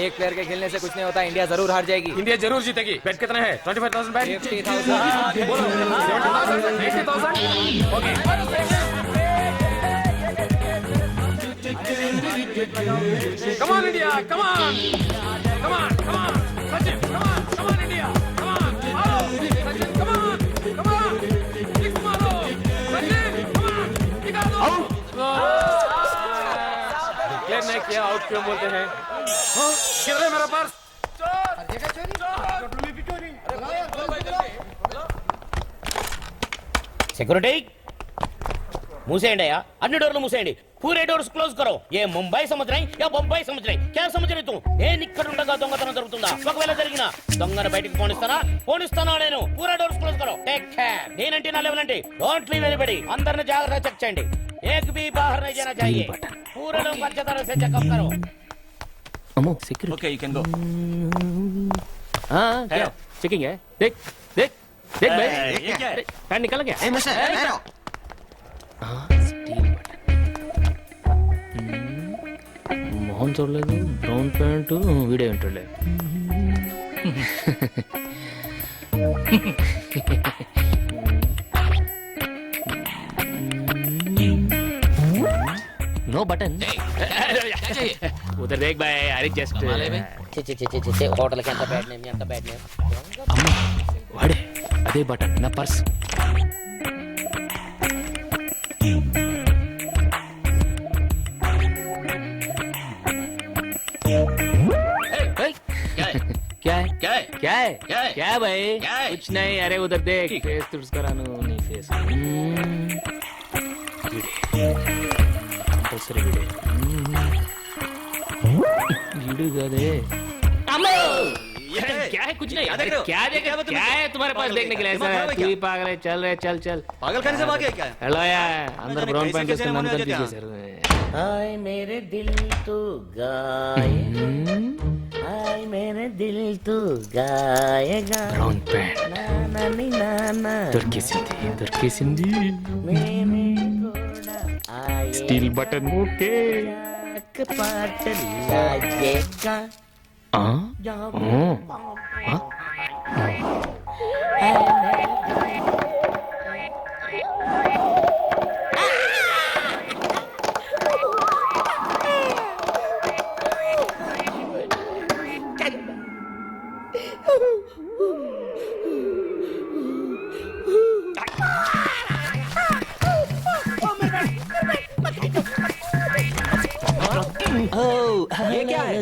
एक प्लेयर के खेलने से कुछ नहीं होता, इंडिया जरूर हार जाएगी। इंडिया जरूर जीतेगी। बेट कितना है? 25,000 बेट। 50,000। बोलो 70,000, 80,000। Okay. Come on India, come on, come on, come on, Sachin, come on, come on India, come on, maro, Sachin, come on, come on, six maro, Sachin, come on, निकालो। Declare नहीं किया, out क्यों बोलते हैं? हाँ, किधर है मेरा पर्स? सिक्योरिटी मूसेंडी या अन्नी डोर्లు మూసేయండి पूरे डोर्स क्लोज करो। ये मुंबई समझ रही या बొంబాయి समझ रही? क्या समझ रही तू? నేను ఇక్కడ ఉండగా దొంగతనం జరుగుతుందా? ఒకవేళ జరిగినా దొంగను బయటికి పోనిస్తానా నేను? पूरा डोर्स क्लोज करो। Take care. నేనంటే నా లెవెల్ అంటే డోంట్ లీవ్ ఎనీబडी। అందరిని జాగ్రత్తగా చెక్ చేయండి। एक भी बाहर नहीं जाना चाहिए। पूरे लोग अच्छी तरह से चेकअप करो। अमो security okay you can go. हाँ क्या चेकिंग है? देख देख देख भाई ये क्या है? पैन निकल गया। ए मिस्टर एरो స్టీల్ మొహం చూడలేదు, బ్రౌన్ ప్యాంట్, వీడియో వింటలే. नो बटन उधर देख भाई। अरे जस्ट హోటల్ కి ఎంత బ్యాడ్ నేమ్, ఎంత బ్యాడ్ నేమ్. అమ్మ వాడే అదే బటన్ నా పర్స్. क्या है क्या है? क्या है क्या है? क्या है भाई? क्या है? कुछ नहीं। अरे उधर देख फेस तुर्स करानो नहीं फेस कंपल्सरी वीडियो गदे। क्या है? कुछ नहीं। देख रहे हो? क्या देख रहे हो? क्या है तुम्हारे पास देखने के लिए? ऐसा तू ही पागल है। चल रहे चल चल पागल खाने से भागे क्या? हेलो यार अंदर ब्राउन पैंट कैसे मन कर कैसे दीजिए सर। हाय मेरे दिल तू गाएगा, हाय मेरे दिल तू गाएगा। ब्राउन पैंट ना ना नी ना ना तुर्की सिंधी मेरे घोड़ा आए स्टील बटन ओके। पाट लागेगा। हाँ ये क्या है?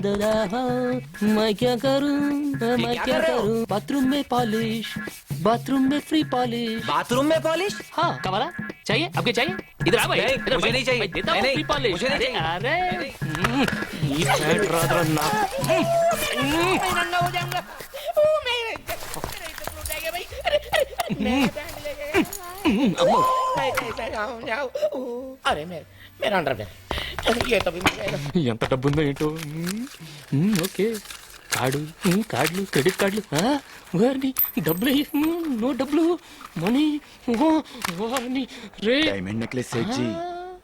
मैं क्या करूं बाथरूम में पॉलिश, बाथरूम में फ्री पॉलिश। बाथरूम में पॉलिश? हाँ कमाला चाहिए? आपके चाहिए? इधर आ भाई। नहीं, इधर मुझे नहीं चाहिए। मैं देता हूँ नहीं, फ्री पॉलिश। मुझे नहीं अरे ये पैंट रात नाक नंगा हो जाऊंगा। ओ मेरे टूट जाएगा भाई। अरे अरे मेरा अंडरवेयर ये तो भी मिल जाएगा। ఎంత డబ్బు ఉందో ఏంటో. ఓకే కార్డులు క్రెడిట్ కార్డులు వారిని డబ్బులు నో డబ్బులు మనీ వారిని రే. డైమండ్ నెక్లెస్ సెట్ జీ,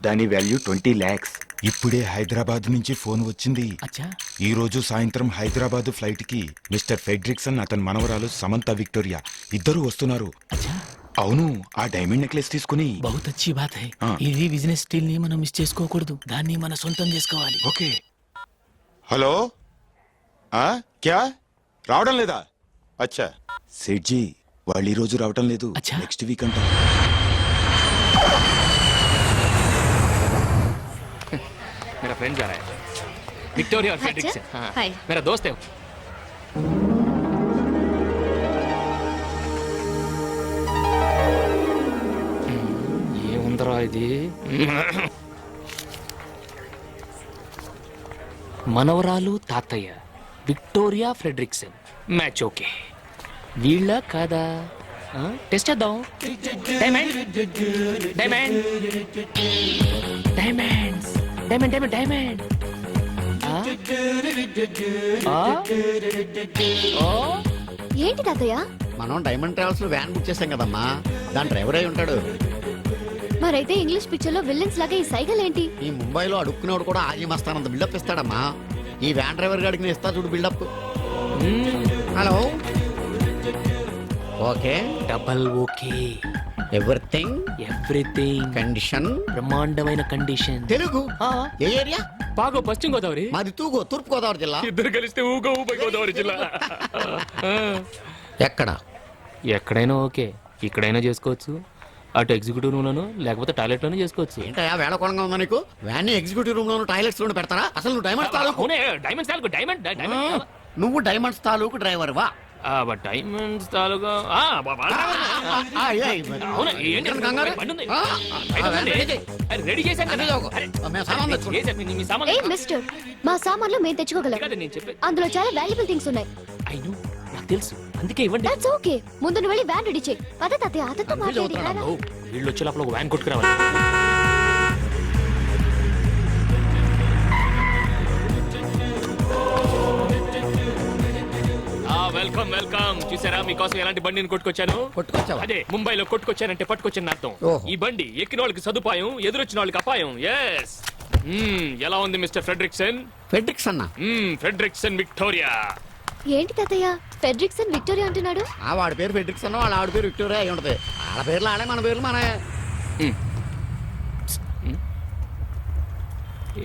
దాని వాల్యూ 20 lakhs. ఇప్పుడే హైదరాబాద్ నుంచి ఫోన్ వచ్చింది. అచ్చా ఈ రోజు సాయంత్రం హైదరాబాద్ ఫ్లైట్ కి మిస్టర్ ఫెడ్రిక్సన్ అతని మనవరాలు సమంత విక్టోరియా ఇద్దరు వస్తున్నారు. అచ్చా అవును, ఆ డైమండ్ నెక్లెస్ తీసుకుని. బహుత్ అచ్చి బాత్ హై. हाँ। ఇది బిజినెస్ స్టీల్ ని మనం మిస్ చేసుకోకూడదు, దాన్ని మన సొంతం చేసుకోవాలి. ఓకే. హలో క్యా రావడం లేదా? అచ్చా సెట్ జీ, వాళ్ళు ఈ రోజు రావటం లేదు, అచ్చా. నెక్స్ట్ వీక్ అంట. मेरा फ्रेंड जा रहा है विक्टोरिया और फ्रेडरिक से. हाँ हाय मेरा दोस्त है वो. ये ఉందరా ఇది మనవరాలు తాతయ్య విక్టోరియా ఫ్రెడరిక్సన్ మ్యాచ్ ఓకే. వీళ్ళ కాదా టెస్ట్ చేద్దాం. Diamond diamond diamonds diamond diamond diamond ఏంటి తాతయ్య? మనం డైమండ్ ట్రావెల్స్ లో వ్యాన్ బుక్ చేసాం కదమ్మా, దాని డ్రైవర్ అయి ఉంటాడు. మరైతే ఇంగ్లీష్ పిక్చర్ లో విల్లన్స్ లాగా ఈ సైకిల్ ఏంటి? ఈ ముంబైలో అడుక్కునేవాడు కూడా ఆజీ మస్తానంత బిల్డప్ ఇస్తాడమ్మా. ఈ వ్యాన్ డ్రైవర్ గాడికి నేను ఇస్తా చూడు buildup. Hello. Okay. Double okay. Everything. Everything. Condition. బ్రహ్మాండమైన కండిషన్. తెలుగు. ఏ ఏరియా? బాగో పశ్చిమ గోదావరి. మాది తూగో తూర్పు గోదావరి జిల్లా. ఇద్దరు కలిస్తే ఊగో ఊపై గోదావరి జిల్లా. ఎక్కడ? ఎక్కడైనా ఓకే. ఇక్కడైనా చేసుకోవచ్చు. అటు ఎగ్జిక్యూటివ్ రూమ్ లోను లేకపోతే టాయిలెట్ లోనే చేసుకోవచ్చు. ఏంటయ్యా వేళకోళంగా ఉందా నీకు? వ్యాన్ ఎగ్జిక్యూటివ్ రూమ్ లోను టాయిలెట్స్ లోను పెడతారా? అసలు నువ్వు డైమండ్స్ తాలూకు. డైమండ్స్ తాలూకు డైమండ్. నువ్వు డైమండ్స్ తాలూకు డ్రైవర్ వా? డైమండ్స్ తాలూకా రెడీ చేశాను కదా. మేము సామాన్ తెచ్చుకుంటాం. చేశాను మీ సామాన్. ఏ మిస్టర్, మా సామాన్లు మేము తెచ్చుకోగలం. కాదు నేను చెప్పే. అందులో చాలా వాల్యుబుల్ థింగ్స్ ఉన్నాయి. అయిను నాకు తెలుసు, అందుకే ఇవ్వండి. That's okay. ముందు నువ్వు వెళ్ళి వ్యాన్ రెడీ చేయి. పద తాతయ్య, అతనితో మాట్లాడి రారా. వీళ్ళు వచ్చే లోపల ఒక వ్యాన్ కొట్టుకురావాలి. Welcome welcome. చూసారా మీకోసం ఎలాంటి బండిని కొట్టుకొచ్చాను? కొట్టుకొచ్చావా? అదే ముంబైలో కొట్టుకొచ్చానంటే పట్టుకొచ్చాను అర్థం. ఓహో. ఈ బండి ఎక్కిన వాళ్ళకి సదుపాయం, ఎదురొచ్చిన వాళ్ళకి అపాయం. ఎస్. ఎలా ఉంది మిస్టర్ ఫ్రెడ్రిక్సన్? ఫెడ్రిక్స్ అన్న. Fredriksson Victoria. ఏంటి తాతయ్య ఫెడ్రిక్సన్ విక్టోరియా అంటున్నాడు? ఆ వాడి పేరు ఫెడ్రిక్స్ అన్న, వాళ్ళ ఆవిడ పేరు విక్టోరియా అయి ఉంటది. వాళ్ళ పేర్లు ఆడే, మన పేర్లు మన.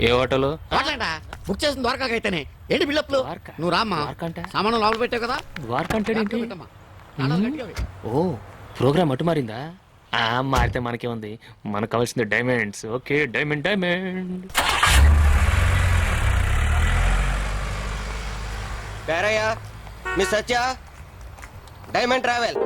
ఏ హోటల్? మాట్లాడా బుక్ చేసిన ద్వారకాకి అయితేనే. ఏంటి బిల్డప్లు? ద్వారకా? నువ్వు రామ్మా. ద్వారకా అంటే? సామాను లోపల పెట్టావు కదా. ద్వారకా అంటే ఏంటి? పెట్టమ్మా. తాళాలు గట్టిగా వేయి. ఓ ప్రోగ్రామ్ అటు మారిందా? మారితే మనకే ఉంది. మనకు కావాల్సింది డైమండ్స్. Okay diamond diamond. పేరయ్యా మీ Satya diamond travel.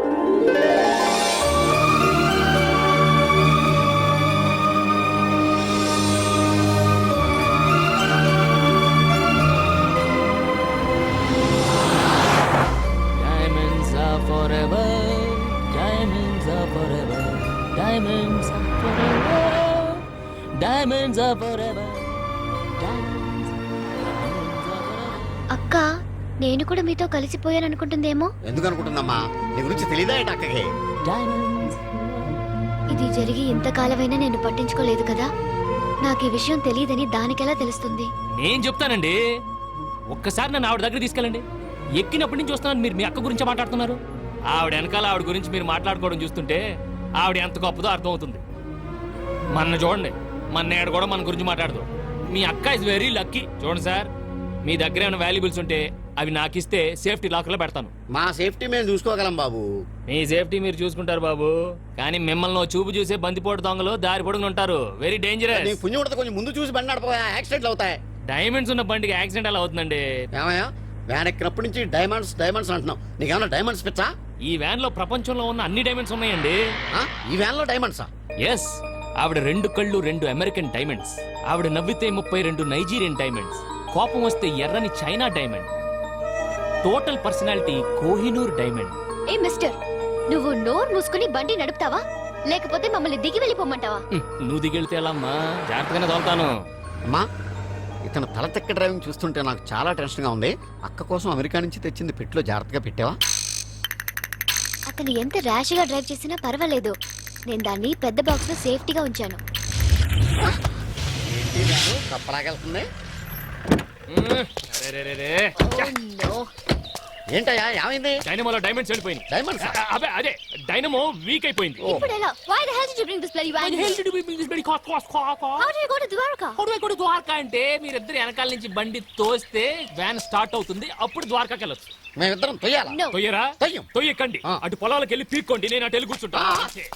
Diamonds are forever. Diamonds are forever. Diamonds are forever. Diamonds are forever. Diamonds are forever. అక్క, నేను కూడా మీతో కలిసిపోయాను అనుకుంటుందేమో. ఎందుకు అనుకుంటుందమ్మా? నీ గురించి తెలియదా ఏంటి అక్కకి? Diamonds. ఇది జరిగి ఇంతకాలమైనా నేను పట్టించుకోలేదు కదా. నాకు ఈ విషయం తెలియదని దానికెలా తెలుస్తుంది? నేను చెప్తానండి. ఒక్కసారి నన్ను ఆవిడ దగ్గర తీసుకెళ్ళండి. ఎక్కినప్పటి నుంచి చూస్తున్నాను మీరు మీ అక్క గురించి మాట్లాడుతున్నారు. ఆవిడ వెనకాల ఆవిడ గురించి మీరు మాట్లాడుకోవడం చూస్తుంటే ఆవిడ ఎంత గొప్పదో అర్థమవుతుంది. మన చూడండి, మన నేడు కూడా మన గురించి మాట్లాడదు. మీ అక్క ఇస్ వెరీ లక్కీ. చూడండి సార్, మీ దగ్గర ఏమైనా వాల్యుబుల్స్ ఉంటే అవి నాకు ఇస్తే సేఫ్టీ లాకర్లో పెడతాను. మా సేఫ్టీ మేము చూసుకోగలం బాబు. మీ సేఫ్టీ మీరు చూసుకుంటారు బాబు, కానీ మిమ్మల్ని ఓ చూపు చూసే బందిపోటు దొంగలు దారి పొడుగున ఉంటారు. Very dangerous. నీకు పుణ్యం ఉంటుంది, కొంచెం ముందు చూసి బండి నడపా, యాక్సిడెంట్లు అవుతాయి. డైమండ్స్ ఉన్న బండికి యాక్సిడెంట్ ఎలా అవుతుందండి? ఏమయ్యా వ్యాన్ ఎక్కినప్పటి నుంచి డైమండ్స్ డైమండ్స్ అంటున్నావు. నీకేమన్నా డైమండ్స్ పిచ్చా? ఈ వ్యాన్ లో ప్రపంచంలో ఉన్న అన్ని డైమండ్స్ ఉన్నాయండి. ఆ? ఈ వ్యాన్ లో డైమండ్సా? ఎస్. ఆవిడ 2 కళ్ళు 2 అమెరికన్ డైమండ్స్. ఆవిడ నవ్వితే 32 నైజీరియన్ డైమండ్స్. కోపం వస్తే ఎర్రని China diamond. Total personality Kohinoor diamond. ఏ మిస్టర్, నువ్వు నోరు మూసుకుని బండి నడుపుతావా లేకపోతే మమ్మల్ని దిగి వెళ్ళిపోమంటావా? నువ్వు దిగెళ్తే ఎలా అమ్మా? జాగ్రత్తగానే తోలుతాను. అమ్మా, ఇతను తల తెక్క డ్రైవింగ్ చూస్తుంటే నాకు చాలా టెన్షన్ గా ఉంది. అక్క కోసం అమెరికా నుంచి తెచ్చింది పెట్టులో జాగ్రత్తగా పెట్టావా? అతను ఎంత ర్యాష్ గా డ్రైవ్ చేసినా పర్వాలేదు. నేను దాన్ని పెద్ద బాక్స్ లో సేఫ్టీగా ఉంచాను. కప్పలాగెళ్తుంది. అరెరెరెరె. ఏంటయ్యా ఏమైంది? డైనమోలో డైమండ్స్ వెళ్ళిపోయింది. డైమండ్స్? అదే అదే డైనమో వీక్ అయిపోయింది. ఇప్పుడు ఎలా? Why the hell did you bring this bloody van? How did you go to Dwarka? Dwaraka అంటే మీరిద్దరు వెనకాల నుంచి బండి తోస్తే వ్యాన్ స్టార్ట్ అవుతుంది, అప్పుడు ద్వారకాకి వెళ్ళొచ్చు. మేమిద్దరం తొయ్యాలా? No. తొయ్యరా? తొయ్యం. తొయ్యకండి. ఆ. అటు పొలాలకు వెళ్ళి పీక్కోండి, నేను అటు వెళ్ళి కూర్చుంటా.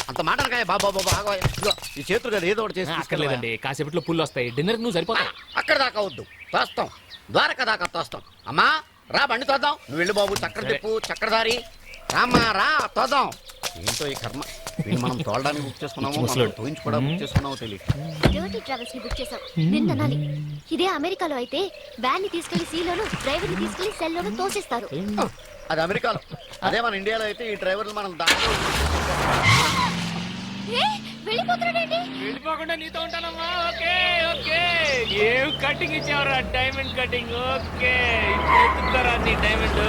అంత మాట అనకాయ బాబా బాబా ఆగోయ్. ఇదిగో, ఈ చేతులు కదా ఏదో ఒకటి చేసి తీసుకెళ్ళవా? అక్కర్లేదండి, కాసేపట్లో పుల్లు వస్తాయి. డిన్నర్ నువ్వు సరిపోతావు. అక్కడ దాకా వద్దు, తోస్తాం. ద్వారక దాకా తోస్తాం. అమ్మా రా, బండి తోద్దాం. నువ్వు వెళ్ళు బాబు, చక్ర చెప్పు, చక్రధారి. రామ్మా రా, తోద్దాం. ఏంటో ఈ కర్మ, వీళ్ళు మనం తోలడానికి బుక్ చేసుకున్నాము, మనం తోయించి కూడా బుక్ చేసుకున్నామో తెలియదు. డర్టీ ట్రావెల్స్ ని బుక్ చేసాం. నిన్న అనాలి. ఇదే అమెరికాలో అయితే వ్యాన్ ని తీసుకెళ్లి సీలోను, డ్రైవర్ ని తీసుకెళ్లి సెల్ లోను తోసేస్తారు. అది అమెరికాలో. అదే మన ఇండియాలో అయితే ఈ డ్రైవర్లు మనం దాంట్లో వెళ్ళిపోతున్నాడేంటి? వెళ్ళిపోకుండా నీతో ఉంటానమ్మా. Okay okay. ఏం కటింగ్ ఇచ్చావురా? Diamond cutting. ఓకే, నీ డైమండ్